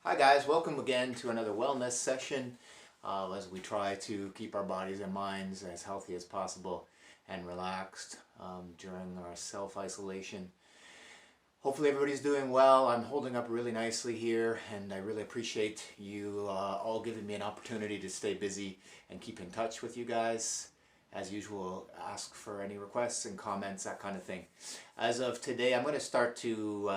Hi guys, welcome again to another wellness session as we try to keep our bodies and minds as healthy as possible and relaxed during our self-isolation. Hopefully everybody's doing well. I'm holding up really nicely here, and I really appreciate you all giving me an opportunity to stay busy and keep in touch with you guys. As usual, ask for any requests and comments, that kind of thing. As of today, I'm going to start to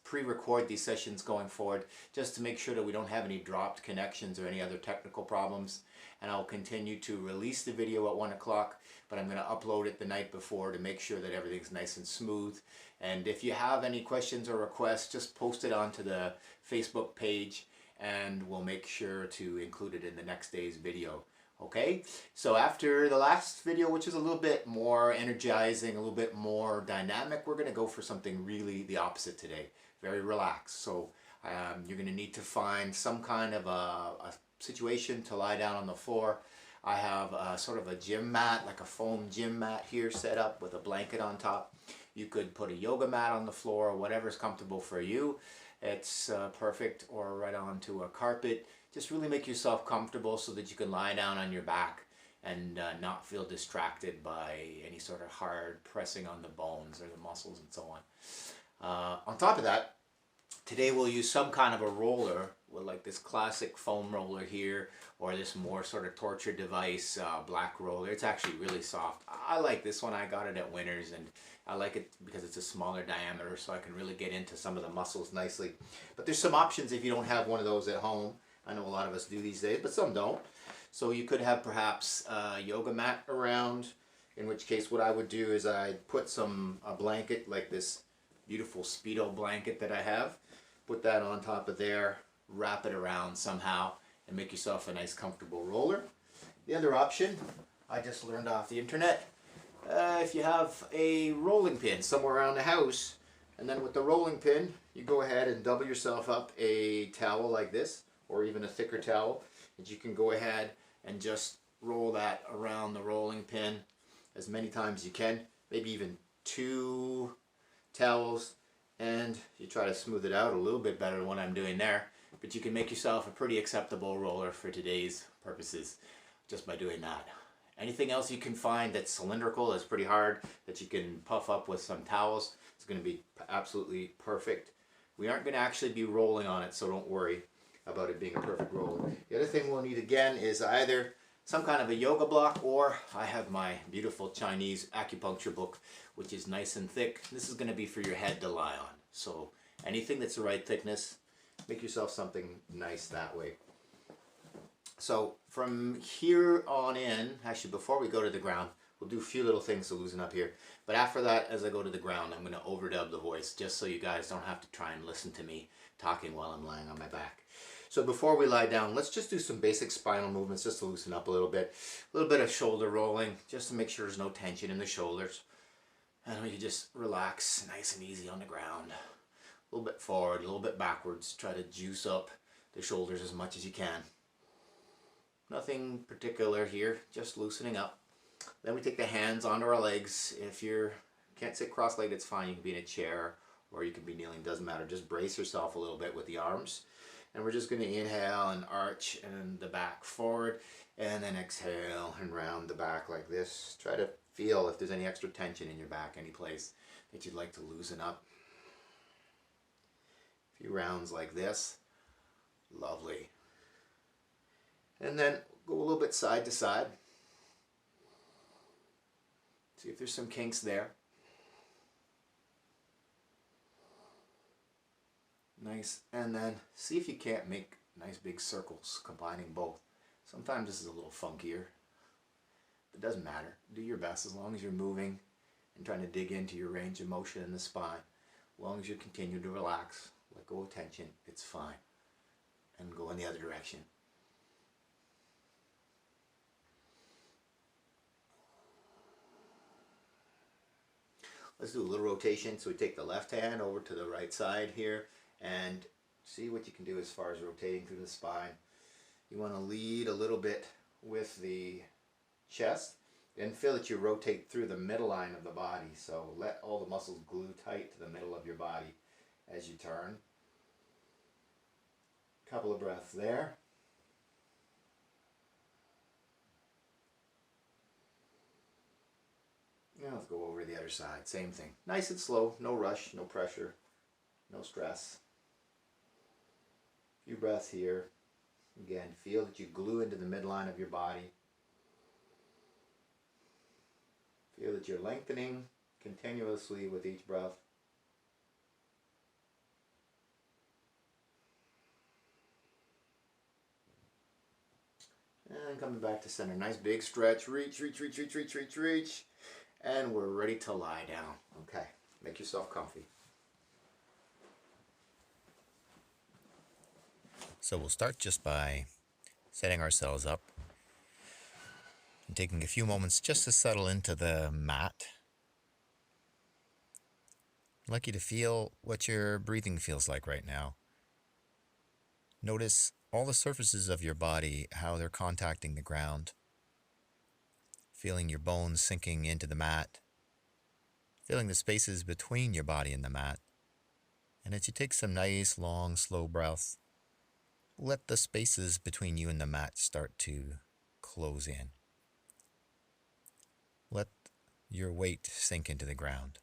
pre-record these sessions going forward, just to make sure that we don't have any dropped connections or any other technical problems. And I'll continue to release the video at 1 o'clock, but I'm going to upload it the night before to make sure that everything's nice and smooth. And if you have any questions or requests, just post it onto the Facebook page, and we'll make sure to include it in the next day's video. Okay, so after the last video, which is a little bit more energizing, a little bit more dynamic, we're going to go for something really the opposite today. Very relaxed. So you're going to need to find some kind of a situation to lie down on the floor. I have sort of a gym mat, like a foam gym mat here set up with a blanket on top. You could put a yoga mat on the floor, or whatever's comfortable for you. It's perfect, or right onto a carpet. Just really make yourself comfortable so that you can lie down on your back and not feel distracted by any sort of hard pressing on the bones or the muscles and so on. On top of that, today we'll use some kind of a roller, with like this classic foam roller here, or this more sort of torture device black roller. It's actually really soft. I like this one. I got it at Winners, and I like it because it's a smaller diameter, so I can really get into some of the muscles nicely. But there's some options if you don't have one of those at home. I know a lot of us do these days, but some don't. So you could have perhaps a yoga mat around, in which case what I would do is I'd put a blanket, like this beautiful Speedo blanket that I have, put that on top of there, wrap it around somehow, and make yourself a nice comfortable roller. The other option, I just learned off the internet, if you have a rolling pin somewhere around the house, and then with the rolling pin, you go ahead and double yourself up a towel like this, or even a thicker towel, and you can go ahead and just roll that around the rolling pin as many times as you can, maybe even 2 towels, and you try to smooth it out a little bit better than what I'm doing there, but you can make yourself a pretty acceptable roller for today's purposes just by doing that. Anything else you can find that's cylindrical, that's pretty hard, that you can puff up with some towels, it's going to be absolutely perfect. We aren't going to actually be rolling on it, so don't worry about it being a perfect roller. The other thing we'll need again is either some kind of a yoga block, or I have my beautiful Chinese acupuncture book, which is nice and thick. This is going to be for your head to lie on. So anything that's the right thickness, make yourself something nice that way. So from here on in, actually before we go to the ground, we'll do a few little things to loosen up here. But after that, as I go to the ground, I'm going to overdub the voice, just so you guys don't have to try and listen to me talking while I'm lying on my back. So before we lie down, let's just do some basic spinal movements just to loosen up a little bit. A little bit of shoulder rolling, just to make sure there's no tension in the shoulders. And we can just relax nice and easy on the ground. A little bit forward, a little bit backwards. Try to juice up the shoulders as much as you can. Nothing particular here, just loosening up. Then we take the hands onto our legs. If you can't sit cross-legged, it's fine. You can be in a chair, or you can be kneeling, doesn't matter. Just brace yourself a little bit with the arms. And we're just going to inhale and arch and the back forward, and then exhale and round the back like this. Try to feel if there's any extra tension in your back, any place that you'd like to loosen up. A few rounds like this. Lovely. And then go a little bit side to side. See if there's some kinks there. Nice. And then see if you can't make nice big circles combining both. Sometimes this is a little funkier. It doesn't matter. Do your best as long as you're moving and trying to dig into your range of motion in the spine. As long as you continue to relax, let go of tension, it's fine. And go in the other direction. Let's do a little rotation. So we take the left hand over to the right side here, and see what you can do as far as rotating through the spine. You want to lead a little bit with the chest, and feel that you rotate through the middle line of the body. So let all the muscles glue tight to the middle of your body as you turn. Couple of breaths there. Now let's go over to the other side. Same thing. Nice and slow. No rush, no pressure, no stress. A few breaths here. Again, feel that you glue into the midline of your body. Feel that you're lengthening continuously with each breath. And coming back to center. Nice big stretch. Reach, reach, reach, reach, reach, reach, reach. And we're ready to lie down. Okay, make yourself comfy. So we'll start just by setting ourselves up and taking a few moments just to settle into the mat. I'd like you to feel what your breathing feels like right now. Notice all the surfaces of your body, how they're contacting the ground. Feeling your bones sinking into the mat. Feeling the spaces between your body and the mat. And as you take some nice, long, slow breaths, let the spaces between you and the mat start to close in. Let your weight sink into the ground.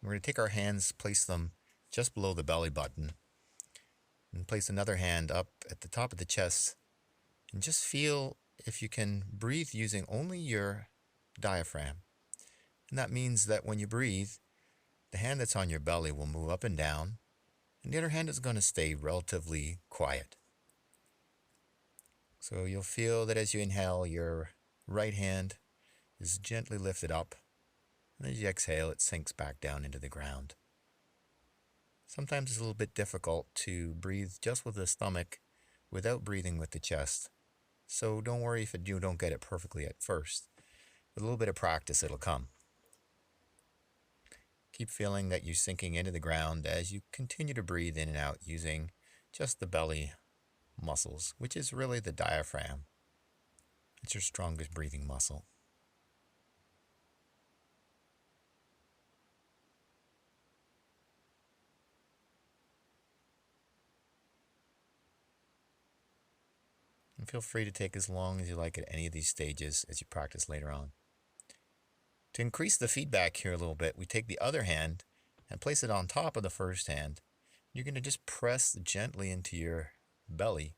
We're going to take our hands, place them just below the belly button, and place another hand up at the top of the chest, and just feel if you can breathe using only your diaphragm. And that means that when you breathe, the hand that's on your belly will move up and down, and the other hand is going to stay relatively quiet. So you'll feel that as you inhale, your right hand is gently lifted up, and as you exhale, it sinks back down into the ground. Sometimes it's a little bit difficult to breathe just with the stomach without breathing with the chest. So don't worry if you don't get it perfectly at first. With a little bit of practice, it'll come. Keep feeling that you're sinking into the ground as you continue to breathe in and out using just the belly muscles, which is really the diaphragm. It's your strongest breathing muscle. And feel free to take as long as you like at any of these stages as you practice later on. To increase the feedback here a little bit, we take the other hand and place it on top of the first hand. You're going to just press gently into your belly.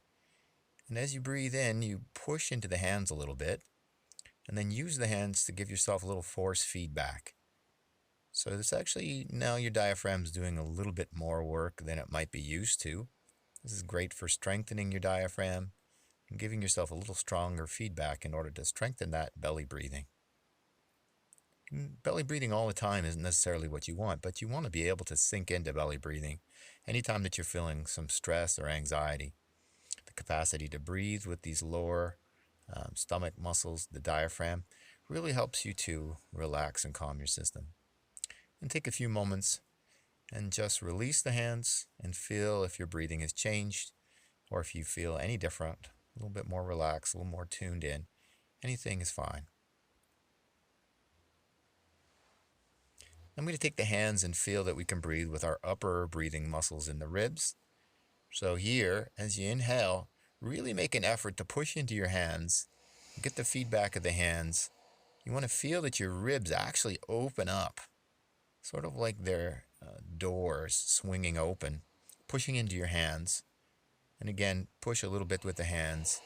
And as you breathe in, you push into the hands a little bit, and then use the hands to give yourself a little force feedback. So it's actually now your diaphragm's doing a little bit more work than it might be used to. This is great for strengthening your diaphragm and giving yourself a little stronger feedback in order to strengthen that belly breathing. Belly breathing all the time isn't necessarily what you want, but you want to be able to sink into belly breathing anytime that you're feeling some stress or anxiety. The capacity to breathe with these lower stomach muscles, the diaphragm, really helps you to relax and calm your system. And take a few moments and just release the hands and feel if your breathing has changed or if you feel any different, a little bit more relaxed, a little more tuned in. Anything is fine. I'm going to take the hands and feel that we can breathe with our upper breathing muscles in the ribs. So here, as you inhale, really make an effort to push into your hands, get the feedback of the hands. You want to feel that your ribs actually open up, sort of like they're doors swinging open, pushing into your hands. And again, push a little bit with the hands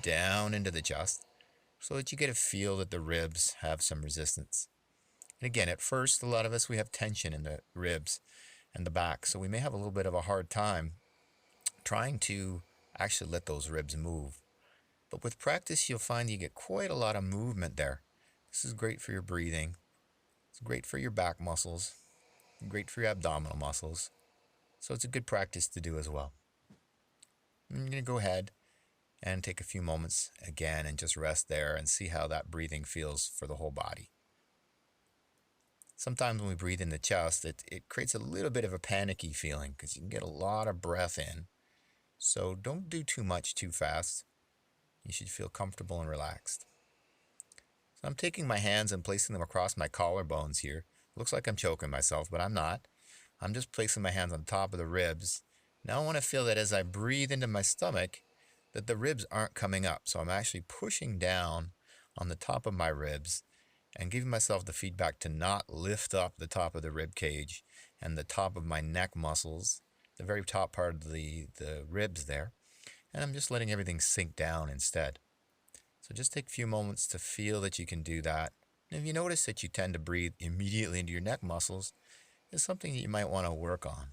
down into the chest so that you get a feel that the ribs have some resistance. And again, at first, a lot of us, we have tension in the ribs and the back, so we may have a little bit of a hard time trying to actually let those ribs move. But with practice, you'll find you get quite a lot of movement there. This is great for your breathing. It's great for your back muscles, great for your abdominal muscles. So it's a good practice to do as well. And you're going to go ahead and take a few moments again and just rest there and see how that breathing feels for the whole body. Sometimes when we breathe in the chest, it creates a little bit of a panicky feeling because you can get a lot of breath in. So don't do too much too fast. You should feel comfortable and relaxed. So I'm taking my hands and placing them across my collarbones here. Looks like I'm choking myself, but I'm not. I'm just placing my hands on top of the ribs. Now I want to feel that as I breathe into my stomach, that the ribs aren't coming up. So I'm actually pushing down on the top of my ribs and giving myself the feedback to not lift up the top of the rib cage and the top of my neck muscles, the very top part of the ribs there. And I'm just letting everything sink down instead. So just take a few moments to feel that you can do that. And if you notice that you tend to breathe immediately into your neck muscles, it's something that you might want to work on.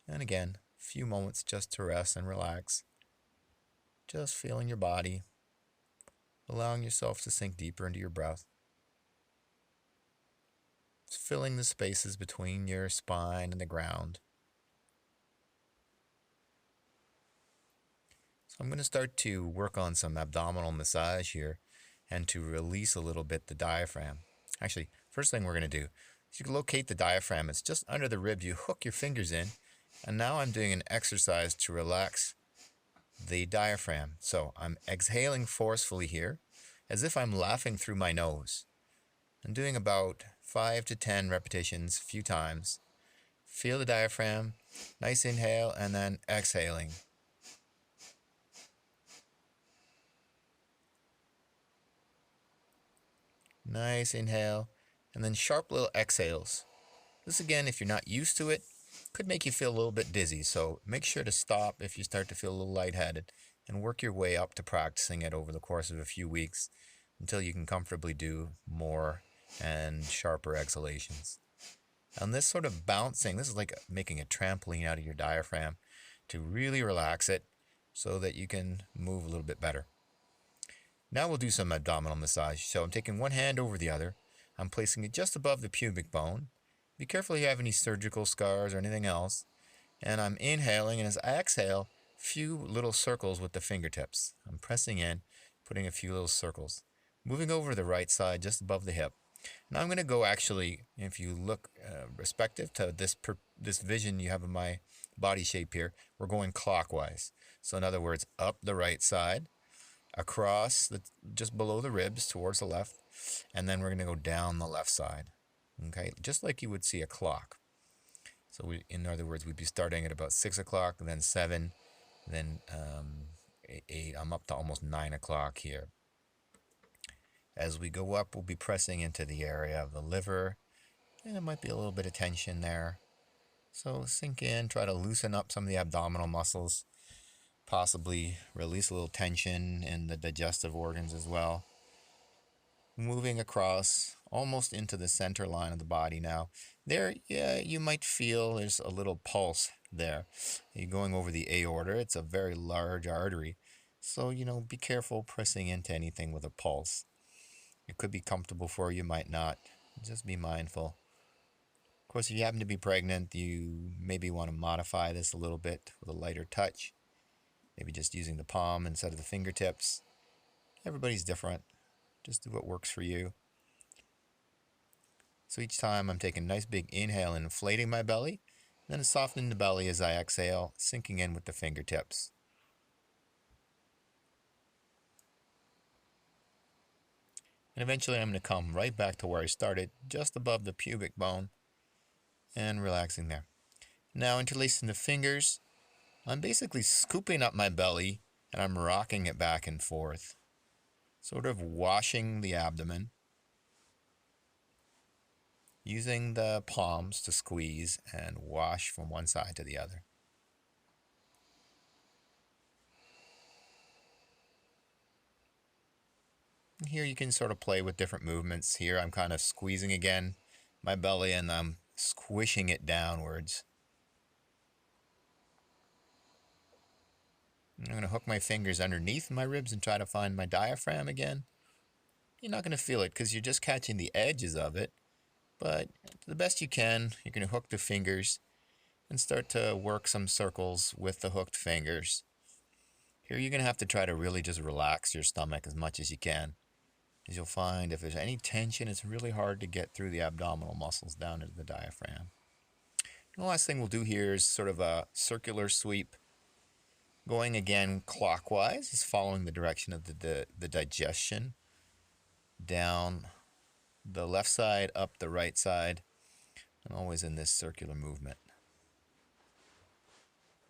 And again, a few moments just to rest and relax. Just feeling your body, allowing yourself to sink deeper into your breath. Just filling the spaces between your spine and the ground. So I'm going to start to work on some abdominal massage here and to release a little bit the diaphragm. Actually, first thing we're going to do is you can locate the diaphragm. It's just under the ribs. You hook your fingers in, and now I'm doing an exercise to relax the diaphragm. So I'm exhaling forcefully here as if I'm laughing through my nose. I'm doing about 5 to 10 repetitions a few times. Feel the diaphragm, nice inhale, and then exhaling. Nice inhale, and then sharp little exhales. This again, if you're not used to it, could make you feel a little bit dizzy, so make sure to stop if you start to feel a little lightheaded and work your way up to practicing it over the course of a few weeks until you can comfortably do more and sharper exhalations. And this sort of bouncing, this is like making a trampoline out of your diaphragm to really relax it so that you can move a little bit better. Now we'll do some abdominal massage. So I'm taking one hand over the other. I'm placing it just above the pubic bone. Be careful if you have any surgical scars or anything else. And I'm inhaling, and as I exhale, a few little circles with the fingertips. I'm pressing in, putting a few little circles. Moving over to the right side, just above the hip. Now I'm going to go actually, if you look respective to this vision you have of my body shape here, we're going clockwise. So in other words, up the right side, across just below the ribs towards the left, and then we're going to go down the left side. Okay, just like you would see a clock. So in other words, we'd be starting at about 6 o'clock, then 7, then 8. I'm up to almost 9 o'clock here. As we go up, we'll be pressing into the area of the liver, and there might be a little bit of tension there. So sink in, try to loosen up some of the abdominal muscles, possibly release a little tension in the digestive organs as well. Moving across almost into the center line of the body now. There, yeah, you might feel there's a little pulse there. You're going over the aorta. It's a very large artery. So, be careful pressing into anything with a pulse. It could be comfortable for you, might not. Just be mindful. Of course, if you happen to be pregnant, you maybe want to modify this a little bit with a lighter touch. Maybe just using the palm instead of the fingertips. Everybody's different. Just do what works for you. So each time I'm taking a nice big inhale and inflating my belly, then softening the belly as I exhale, sinking in with the fingertips. And eventually I'm going to come right back to where I started, just above the pubic bone, and relaxing there. Now interlacing the fingers, I'm basically scooping up my belly and I'm rocking it back and forth, sort of washing the abdomen, using the palms to squeeze and wash from one side to the other. Here you can sort of play with different movements. Here I'm kind of squeezing again my belly and I'm squishing it downwards. I'm going to hook my fingers underneath my ribs and try to find my diaphragm again. You're not going to feel it because you're just catching the edges of it. But the best you can, you're going to hook the fingers and start to work some circles with the hooked fingers. Here you're going to have to try to really just relax your stomach as much as you can. As you'll find, if there's any tension, it's really hard to get through the abdominal muscles down into the diaphragm. And the last thing we'll do here is sort of a circular sweep. Going again clockwise is following the direction of the digestion. Down the left side, up the right side, and always in this circular movement.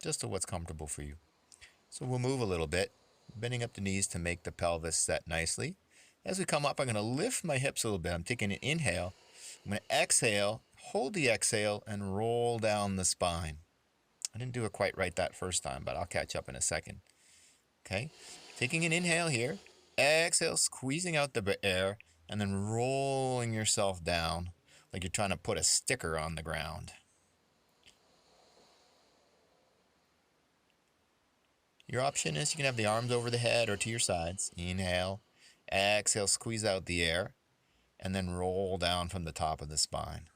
just to what's comfortable for you. So we'll move a little bit, bending up the knees to make the pelvis set nicely. As we come up, I'm going to lift my hips a little bit. I'm taking an inhale. I'm going to exhale, hold the exhale, and roll down the spine. I didn't do it quite right that first time, but I'll catch up in a second. Okay, taking an inhale here, exhale, squeezing out the air, and then rolling yourself down like you're trying to put a sticker on the ground. Your option is you can have the arms over the head or to your sides. Inhale, exhale, squeeze out the air, and then roll down from the top of the spine,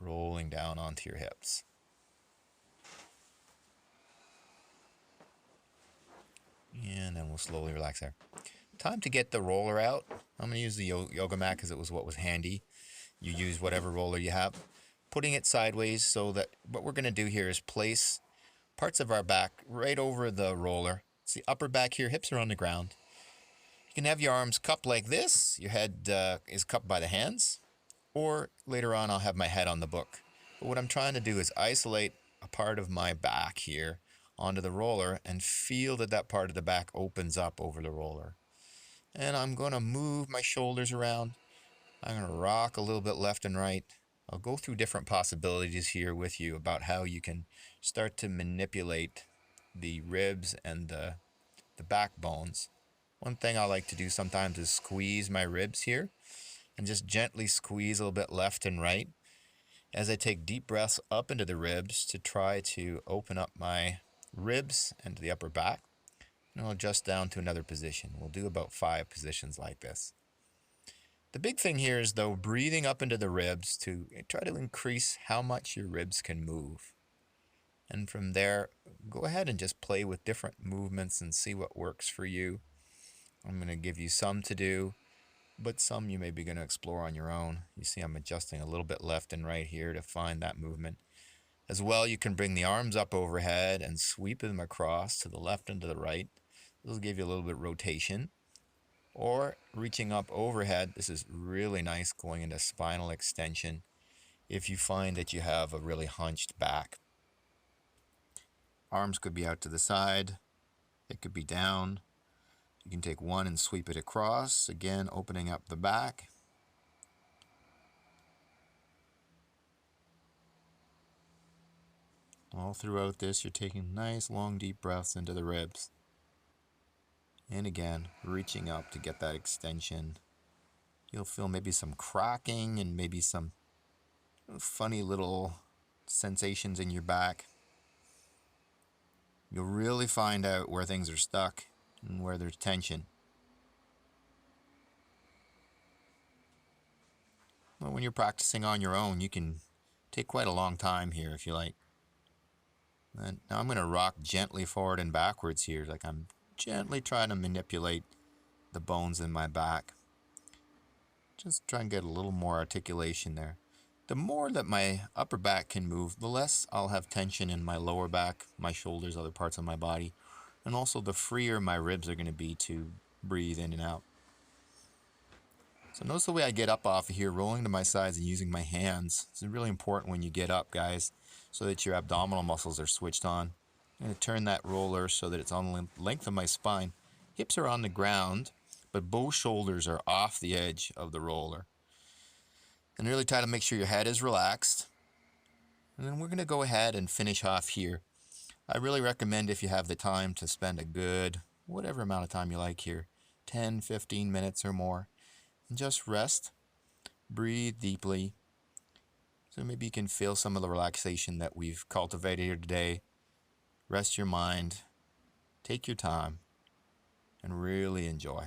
rolling down onto your hips. And then we'll slowly relax there. Time to get the roller out. I'm going to use the yoga mat because it was what was handy. You use whatever roller you have. Putting it sideways so that what we're going to do here is place parts of our back right over the roller. It's the upper back here, hips are on the ground. You can have your arms cupped like this. Your head is cupped by the hands. Or later on, I'll have my head on the book. But what I'm trying to do is isolate a part of my back here onto the roller and feel that that part of the back opens up over the roller. And I'm going to move my shoulders around. I'm going to rock a little bit left and right. I'll go through different possibilities here with you about how you can start to manipulate the ribs and the backbones. One thing I like to do sometimes is squeeze my ribs here and just gently squeeze a little bit left and right as I take deep breaths up into the ribs to try to open up my ribs and the upper back. And I'll adjust down to another position. We'll do about 5 positions like this. The big thing here is, though, breathing up into the ribs to try to increase how much your ribs can move. And from there, go ahead and just play with different movements and see what works for you. I'm going to give you some to do, but some you may be going to explore on your own. You see I'm adjusting a little bit left and right here to find that movement. As well, you can bring the arms up overhead and sweep them across to the left and to the right. This will give you a little bit of rotation. Or reaching up overhead. This is really nice going into spinal extension if you find that you have a really hunched back. Arms could be out to the side. It could be down. You can take one and sweep it across, again opening up the back. All throughout this, you're taking nice long deep breaths into the ribs. And again, reaching up to get that extension. You'll feel maybe some cracking and maybe some funny little sensations in your back. You'll really find out where things are stuck and where there's tension. Well, when you're practicing on your own, you can take quite a long time here if you like. And now I'm going to rock gently forward and backwards here, like I'm gently trying to manipulate the bones in my back. Just try and get a little more articulation there. The more that my upper back can move, the less I'll have tension in my lower back, my shoulders, other parts of my body. And also the freer my ribs are going to be to breathe in and out. So notice the way I get up off of here, rolling to my sides and using my hands. It's really important when you get up, guys, so that your abdominal muscles are switched on. I'm going to turn that roller so that it's on the length of my spine. Hips are on the ground, but both shoulders are off the edge of the roller. And really try to make sure your head is relaxed. And then we're going to go ahead and finish off here. I really recommend, if you have the time, to spend a good, whatever amount of time you like here, 10, 15 minutes or more. And just rest, breathe deeply. So maybe you can feel some of the relaxation that we've cultivated here today. Rest your mind, take your time, and really enjoy.